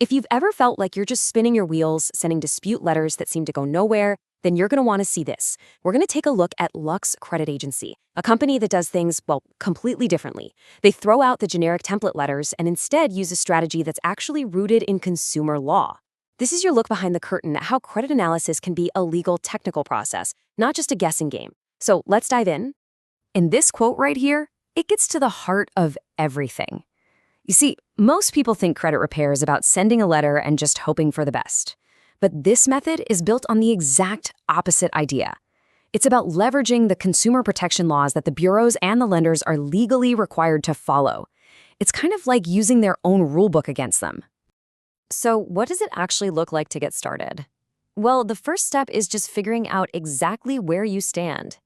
If you've ever felt like you're just spinning your wheels, sending dispute letters that seem to go nowhere, then you're going to want to see this. We're going to take a look at Luxe Credit Agency, a company that does things, well, completely differently. They throw out the generic template letters and instead use a strategy that's actually rooted in consumer law. This is your look behind the curtain at how credit analysis can be a legal, technical process, not just a guessing game. So let's dive in. In this quote right here, it gets to the heart of everything. You see, most people think credit repair is about sending a letter and just hoping for the best. But this method is built on the exact opposite idea. It's about leveraging the consumer protection laws that the bureaus and the lenders are legally required to follow. It's kind of like using their own rulebook against them. So what does it actually look like to get started? Well, the first step is just figuring out exactly where you stand.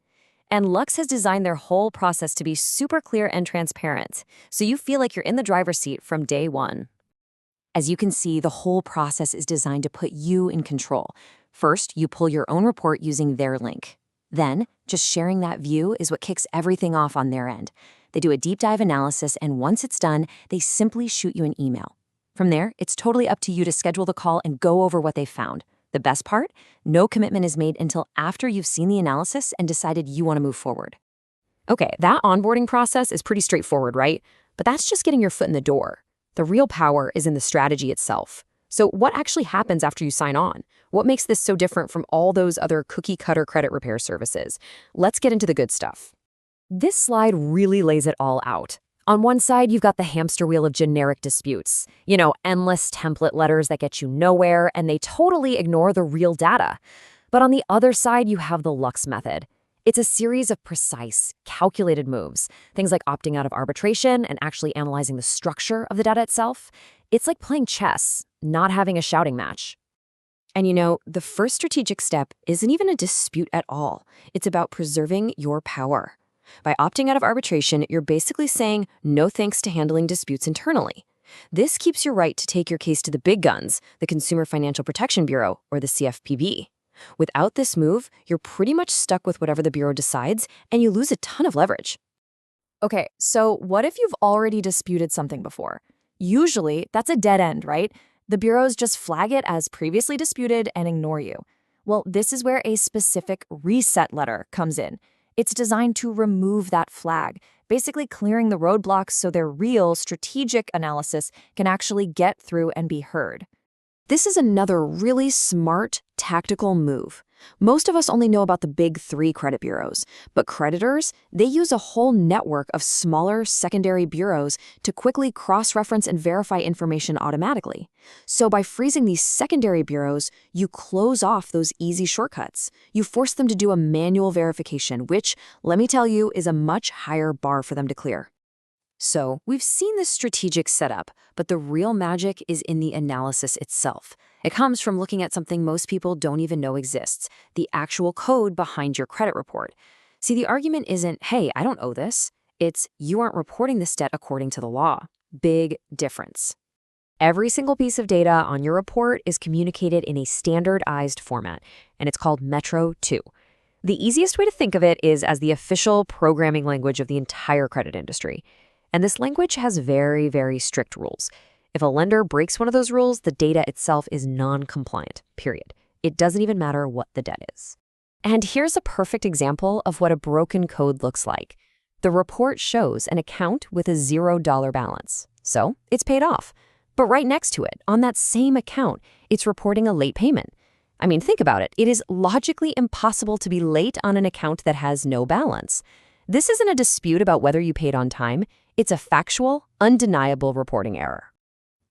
And Luxe has designed their whole process to be super clear and transparent, so you feel like you're in the driver's seat from day one. As you can see, the whole process is designed to put you in control. First, you pull your own report using their link. Then, just sharing that view is what kicks everything off on their end. They do a deep dive analysis, and once it's done, they simply shoot you an email. From there, it's totally up to you to schedule the call and go over what they found. The best part? No commitment is made until after you've seen the analysis and decided you want to move forward. Okay, that onboarding process is pretty straightforward, right? But that's just getting your foot in the door. The real power is in the strategy itself. So what actually happens after you sign on? What makes this so different from all those other cookie-cutter credit repair services? Let's get into the good stuff. This slide really lays it all out. On one side, you've got the hamster wheel of generic disputes. Endless template letters that get you nowhere, and they totally ignore the real data. But on the other side, you have the Luxe method. It's a series of precise, calculated moves, things like opting out of arbitration and actually analyzing the structure of the data itself. It's like playing chess, not having a shouting match. And the first strategic step isn't even a dispute at all. It's about preserving your power. By opting out of arbitration, you're basically saying no thanks to handling disputes internally. This keeps your right to take your case to the big guns, the Consumer Financial Protection Bureau, or the CFPB. Without this move, you're pretty much stuck with whatever the bureau decides, and you lose a ton of leverage. Okay, so what if you've already disputed something before? Usually, that's a dead end, right? The bureaus just flag it as previously disputed and ignore you. Well, this is where a specific reset letter comes in. It's designed to remove that flag, basically clearing the roadblocks so their real strategic analysis can actually get through and be heard. This is another really smart, tactical move. Most of us only know about the big three credit bureaus, but creditors, they use a whole network of smaller secondary bureaus to quickly cross-reference and verify information automatically. So by freezing these secondary bureaus, you close off those easy shortcuts. You force them to do a manual verification, which, let me tell you, is a much higher bar for them to clear. So, we've seen this strategic setup, but the real magic is in the analysis itself. It comes from looking at something most people don't even know exists, the actual code behind your credit report. See, the argument isn't, hey, I don't owe this. It's, you aren't reporting this debt according to the law. Big difference. Every single piece of data on your report is communicated in a standardized format, and it's called Metro 2. The easiest way to think of it is as the official programming language of the entire credit industry. And this language has very, very strict rules. If a lender breaks one of those rules, the data itself is non-compliant, period. It doesn't even matter what the debt is. And here's a perfect example of what a broken code looks like. The report shows an account with a $0 balance. So it's paid off. But right next to it, on that same account, it's reporting a late payment. I mean, think about it. It is logically impossible to be late on an account that has no balance. This isn't a dispute about whether you paid on time. It's a factual, undeniable reporting error.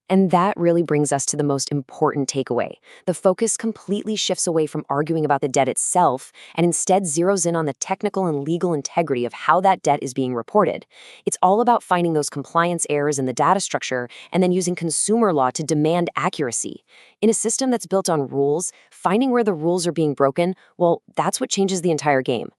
And that really brings us to the most important takeaway. The focus completely shifts away from arguing about the debt itself and instead zeroes in on the technical and legal integrity of how that debt is being reported. It's all about finding those compliance errors in the data structure and then using consumer law to demand accuracy. In a system that's built on rules, finding where the rules are being broken, well, that's what changes the entire game.